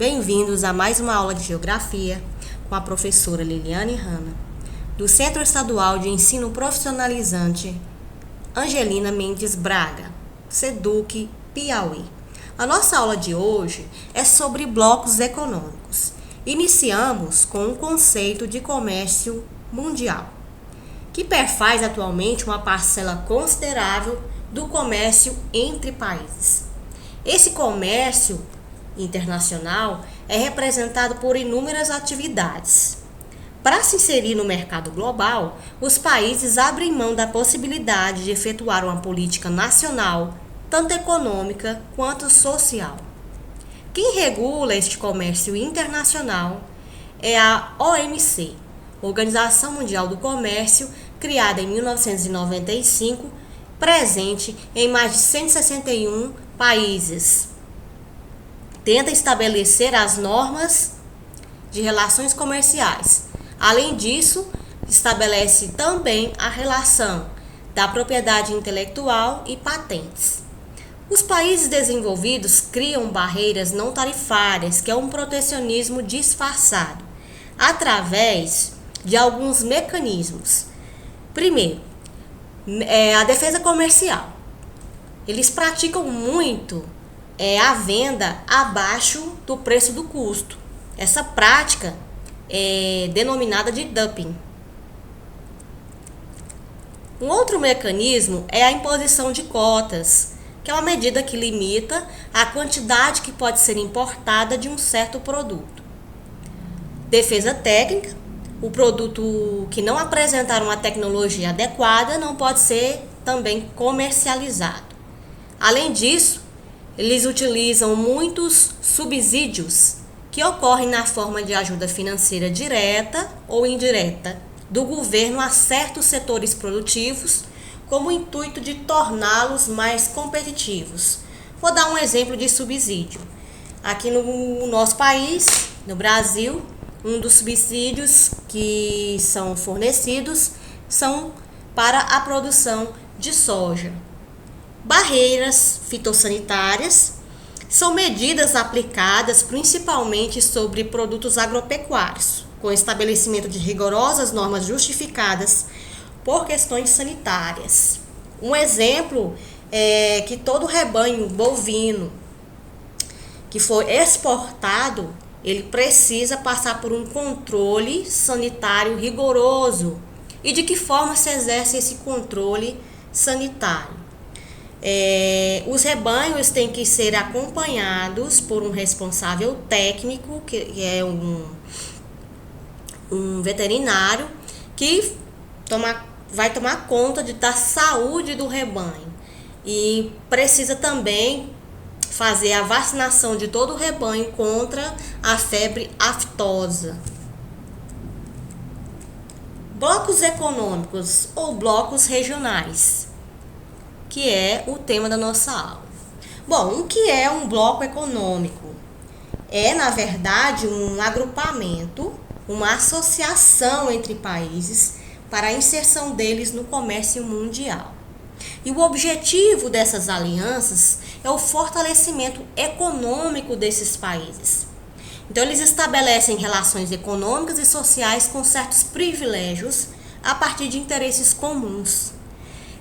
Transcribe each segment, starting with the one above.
Bem-vindos a mais uma aula de Geografia com a professora Liliane Hanna, do Centro Estadual de Ensino Profissionalizante Angelina Mendes Braga, SEDUC, Piauí. A nossa aula de hoje é sobre blocos econômicos. Iniciamos com o conceito de comércio mundial, que perfaz atualmente uma parcela considerável do comércio entre países. Esse comércio internacional é representado por inúmeras atividades. Para se inserir no mercado global, os países abrem mão da possibilidade de efetuar uma política nacional, tanto econômica quanto social. Quem regula este comércio internacional é a OMC, Organização Mundial do Comércio, criada em 1995, presente em mais de 161 países. Tenta estabelecer as normas de relações comerciais. Além disso, estabelece também a relação da propriedade intelectual e patentes. Os países desenvolvidos criam barreiras não tarifárias, que é um protecionismo disfarçado, através de alguns mecanismos. Primeiro, a defesa comercial. Eles praticam muito a venda abaixo do preço do custo. Essa prática é denominada de dumping. Um outro mecanismo é a imposição de cotas, que é uma medida que limita a quantidade que pode ser importada de um certo produto. Defesa técnica. O produto que não apresentar uma tecnologia adequada não pode ser também comercializado. Além disso, eles utilizam muitos subsídios que ocorrem na forma de ajuda financeira direta ou indireta do governo a certos setores produtivos, com o intuito de torná-los mais competitivos. Vou dar um exemplo de subsídio. Aqui no nosso país, no Brasil, um dos subsídios que são fornecidos são para a produção de soja. Barreiras fitossanitárias são medidas aplicadas principalmente sobre produtos agropecuários, com estabelecimento de rigorosas normas justificadas por questões sanitárias. Um exemplo é que todo rebanho bovino que for exportado, ele precisa passar por um controle sanitário rigoroso. E de que forma se exerce esse controle sanitário? Os rebanhos têm que ser acompanhados por um responsável técnico, que é um veterinário, que vai tomar conta da saúde do rebanho. E precisa também fazer a vacinação de todo o rebanho contra a febre aftosa. Blocos econômicos ou blocos regionais, que é o tema da nossa aula. Bom, o que é um bloco econômico? É, na verdade, um agrupamento, uma associação entre países para a inserção deles no comércio mundial. E o objetivo dessas alianças é o fortalecimento econômico desses países. Então, eles estabelecem relações econômicas e sociais com certos privilégios a partir de interesses comuns.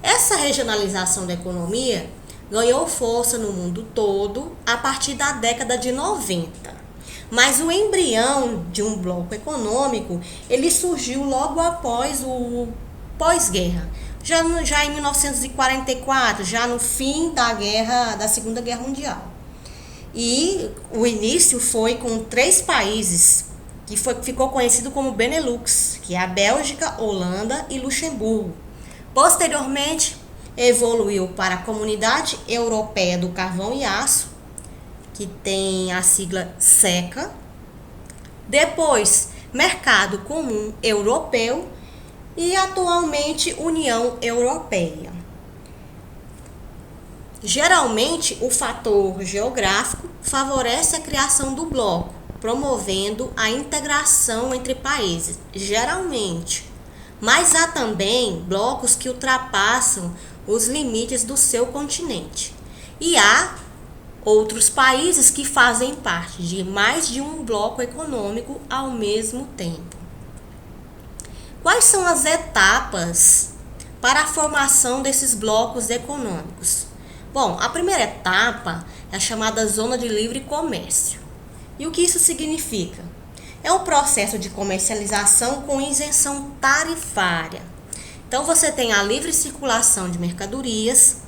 Essa regionalização da economia ganhou força no mundo todo a partir da década de 90. Mas o embrião de um bloco econômico, ele surgiu logo após o pós-guerra, já em 1944, já no fim da Segunda Guerra Mundial. E o início foi com 3 países, que ficou conhecido como Benelux, que é a Bélgica, Holanda e Luxemburgo. Posteriormente, evoluiu para a Comunidade Europeia do Carvão e Aço, que tem a sigla SECA. Depois, Mercado Comum Europeu e atualmente União Europeia. Geralmente, o fator geográfico favorece a criação do bloco, promovendo a integração entre países, geralmente. Mas há também blocos que ultrapassam os limites do seu continente. E há outros países que fazem parte de mais de um bloco econômico ao mesmo tempo. Quais são as etapas para a formação desses blocos econômicos? Bom, a primeira etapa é a chamada Zona de Livre Comércio. E o que isso significa? É um processo de comercialização com isenção tarifária. Então, você tem a livre circulação de mercadorias,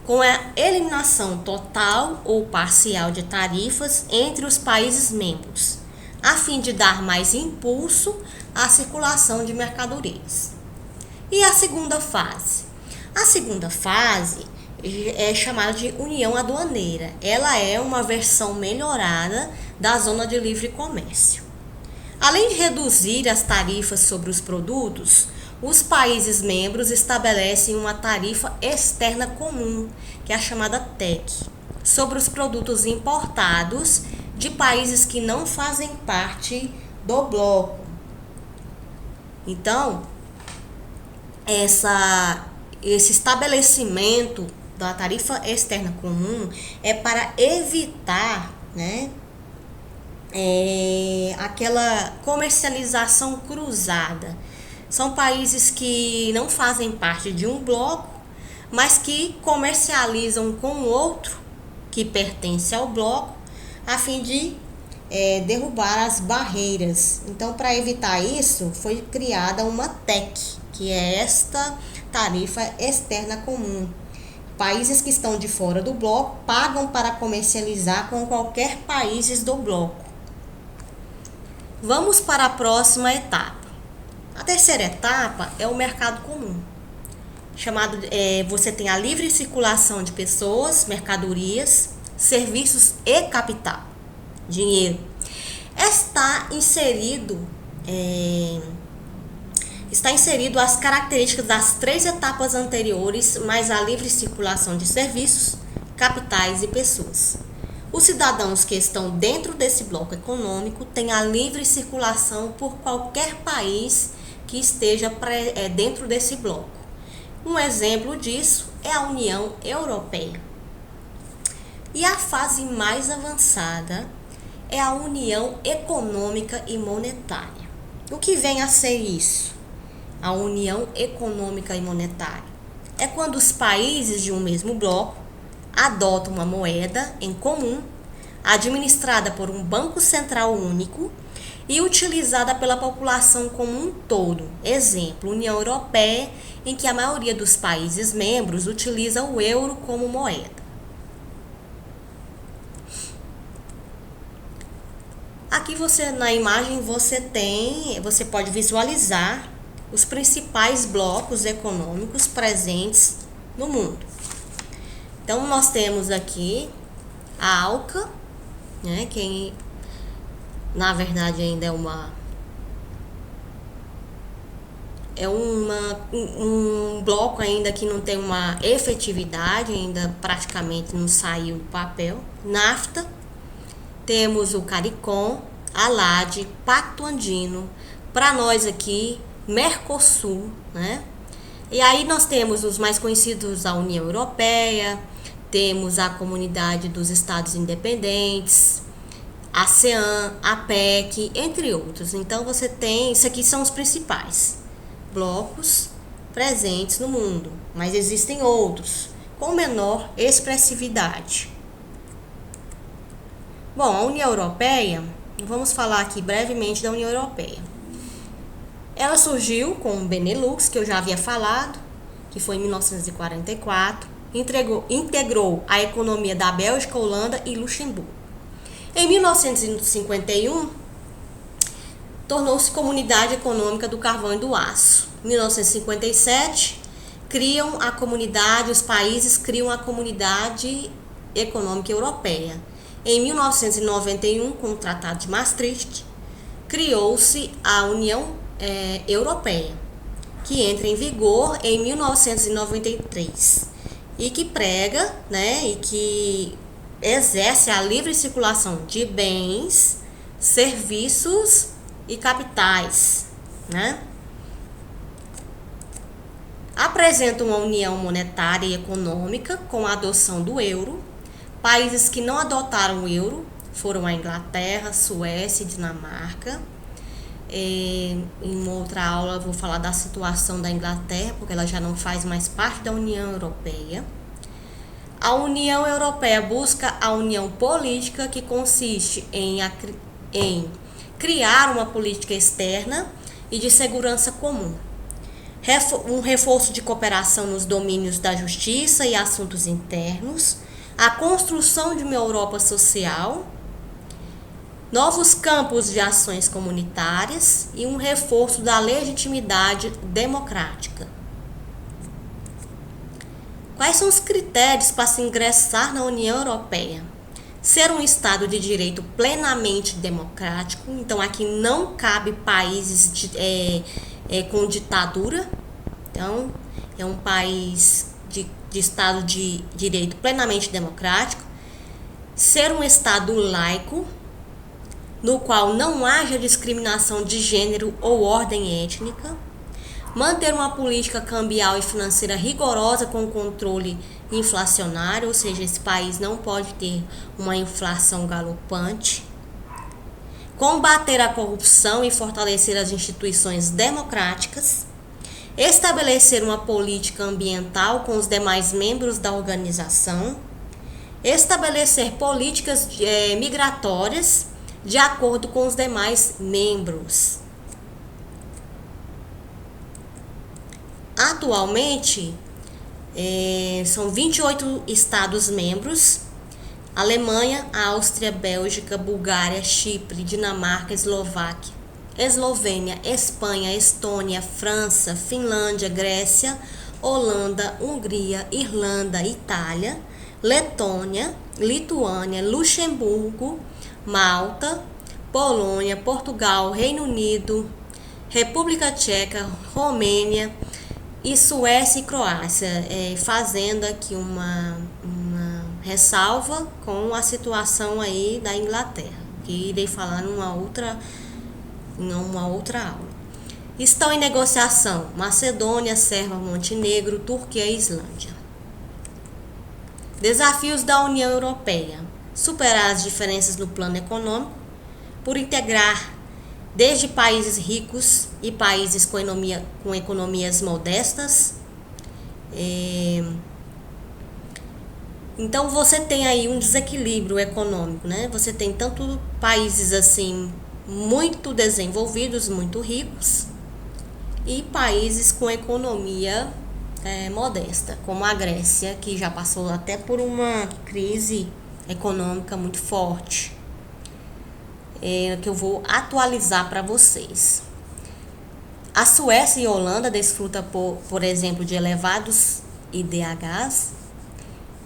com a eliminação total ou parcial de tarifas entre os países membros, a fim de dar mais impulso à circulação de mercadorias. E a segunda fase? A segunda fase é chamada de União Aduaneira. Ela é uma versão melhorada da Zona de Livre Comércio. Além de reduzir as tarifas sobre os produtos, os países membros estabelecem uma tarifa externa comum, que é a chamada TEC, sobre os produtos importados de países que não fazem parte do bloco. Então, esse estabelecimento da tarifa externa comum é para evitar, aquela comercialização cruzada. São países que não fazem parte de um bloco, mas que comercializam com outro que pertence ao bloco, a fim de derrubar as barreiras. Então, para evitar isso, foi criada uma TEC, que é esta tarifa externa comum. Países que estão de fora do bloco pagam para comercializar com qualquer país do bloco. Vamos para a próxima etapa. A terceira etapa é o mercado comum. Você tem a livre circulação de pessoas, mercadorias, serviços e capital, dinheiro. Está inserido as características das 3 etapas anteriores, mais a livre circulação de serviços, capitais e pessoas. Os cidadãos que estão dentro desse bloco econômico têm a livre circulação por qualquer país que esteja dentro desse bloco. Um exemplo disso é a União Europeia. E a fase mais avançada é a União Econômica e Monetária. O que vem a ser isso? A União Econômica e Monetária é quando os países de um mesmo bloco adotam uma moeda em comum, administrada por um banco central único e utilizada pela população como um todo. Exemplo, União Europeia, em que a maioria dos países membros utiliza o euro como moeda. Aqui na imagem você pode visualizar os principais blocos econômicos presentes no mundo. Então, nós temos aqui a ALCA, que na verdade ainda um bloco ainda que não tem uma efetividade, ainda praticamente não saiu do papel. NAFTA, temos o CARICOM, ALAD, Pacto Andino, para nós aqui, Mercosul, E aí nós temos os mais conhecidos, a União Europeia, temos a Comunidade dos Estados Independentes, a ASEAN, a APEC, entre outros. Então você tem, isso aqui são os principais blocos presentes no mundo, mas existem outros com menor expressividade. Bom, a União Europeia, vamos falar aqui brevemente da União Europeia. Ela surgiu com o Benelux, que eu já havia falado, que foi em 1944, integrou a economia da Bélgica, Holanda e Luxemburgo. Em 1951, tornou-se Comunidade Econômica do Carvão e do Aço. Em 1957, os países criam a Comunidade Econômica Europeia. Em 1991, com o Tratado de Maastricht, criou-se a União Europeia, que entra em vigor em 1993 e que prega, e que exerce a livre circulação de bens, serviços e capitais, Apresenta uma união monetária e econômica com a adoção do euro, Países que não adotaram o euro foram a Inglaterra, Suécia e Dinamarca. Em uma outra aula eu vou falar da situação da Inglaterra, porque ela já não faz mais parte da União Europeia. A União Europeia busca a união política, que consiste em criar uma política externa e de segurança comum, um reforço de cooperação nos domínios da justiça e assuntos internos, a construção de uma Europa social, novos campos de ações comunitárias e um reforço da legitimidade democrática. Quais são os critérios para se ingressar na União Europeia? Ser um Estado de direito plenamente democrático, então aqui não cabe países com ditadura, então é um país de Estado de direito plenamente democrático. Ser um Estado laico, no qual não haja discriminação de gênero ou ordem étnica. Manter uma política cambial e financeira rigorosa com controle inflacionário, ou seja, esse país não pode ter uma inflação galopante. Combater a corrupção e fortalecer as instituições democráticas. Estabelecer uma política ambiental com os demais membros da organização. Estabelecer políticas migratórias de acordo com os demais membros. Atualmente, são 28 Estados-membros: Alemanha, Áustria, Bélgica, Bulgária, Chipre, Dinamarca, Eslováquia, Eslovênia, Espanha, Estônia, França, Finlândia, Grécia, Holanda, Hungria, Irlanda, Itália, Letônia, Lituânia, Luxemburgo, Malta, Polônia, Portugal, Reino Unido, República Tcheca, Romênia e Suécia e Croácia, fazendo aqui uma ressalva com a situação aí da Inglaterra, que irei falar em uma outra aula. Estão em negociação Macedônia, Sérvia, Montenegro, Turquia e Islândia. Desafios da União Europeia: superar as diferenças no plano econômico, por integrar desde países ricos e países com economias modestas. Então você tem aí um desequilíbrio econômico, né? Você tem tanto países assim muito desenvolvidos, muito ricos, e países com economia modesta, como a Grécia, que já passou até por uma crise econômica muito forte, que eu vou atualizar para vocês. A Suécia e a Holanda desfrutam, por exemplo, de elevados IDHs,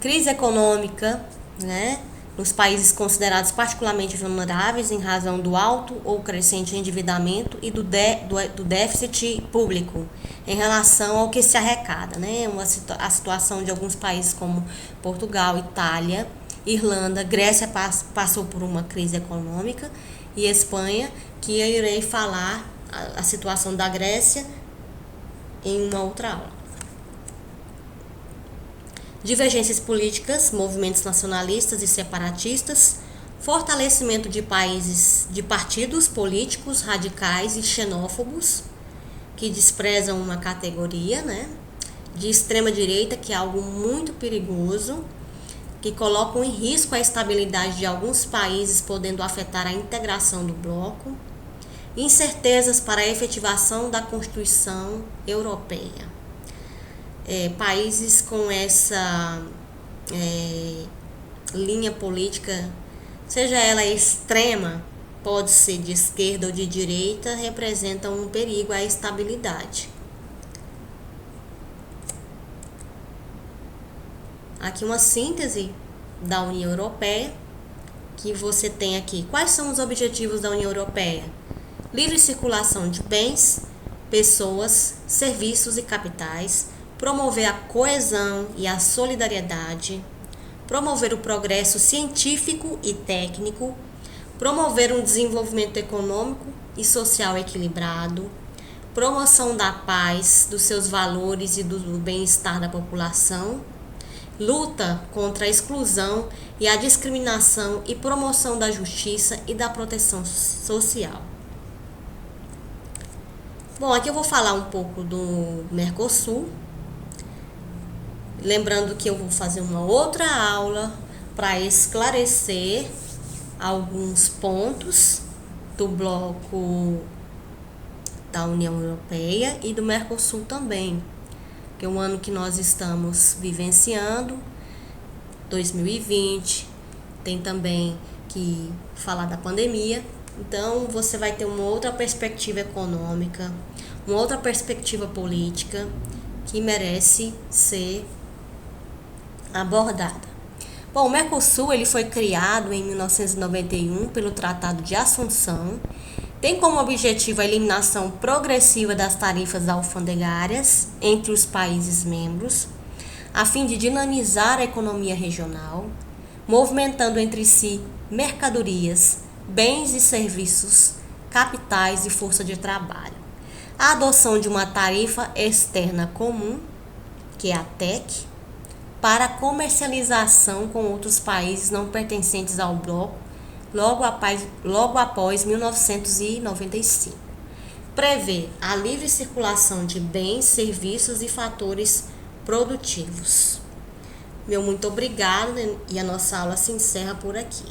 crise econômica, né, nos países considerados particularmente vulneráveis em razão do alto ou crescente endividamento e do déficit público em relação ao que se arrecada, né? A situação de alguns países como Portugal, Itália, Irlanda, Grécia passou por uma crise econômica, e Espanha, que eu irei falar a situação da Grécia em uma outra aula. Divergências políticas, movimentos nacionalistas e separatistas, fortalecimento de partidos políticos radicais e xenófobos, que desprezam uma categoria, né, de extrema direita, que é algo muito perigoso, que colocam em risco a estabilidade de alguns países, podendo afetar a integração do bloco. Incertezas para a efetivação da Constituição Europeia. Países com essa linha política, seja ela extrema, pode ser de esquerda ou de direita, representam um perigo à estabilidade. Aqui uma síntese da União Europeia, que você tem aqui. Quais são os objetivos da União Europeia? Livre circulação de bens, pessoas, serviços e capitais, promover a coesão e a solidariedade, promover o progresso científico e técnico, promover um desenvolvimento econômico e social equilibrado, promoção da paz, dos seus valores e do bem-estar da população, luta contra a exclusão e a discriminação e promoção da justiça e da proteção social. Bom, aqui eu vou falar um pouco do Mercosul, lembrando que eu vou fazer uma outra aula para esclarecer alguns pontos do bloco da União Europeia e do Mercosul também, que é o ano que nós estamos vivenciando, 2020, tem também que falar da pandemia. Então você vai ter uma outra perspectiva econômica, uma outra perspectiva política que merece ser abordada. Bom, o Mercosul ele foi criado em 1991 pelo Tratado de Assunção. Tem como objetivo a eliminação progressiva das tarifas alfandegárias entre os países membros, a fim de dinamizar a economia regional, movimentando entre si mercadorias, bens e serviços, capitais e força de trabalho. A adoção de uma tarifa externa comum, que é a TEC, para comercialização com outros países não pertencentes ao bloco, logo após 1995. Prevê a livre circulação de bens, serviços e fatores produtivos. Meu muito obrigado e a nossa aula se encerra por aqui.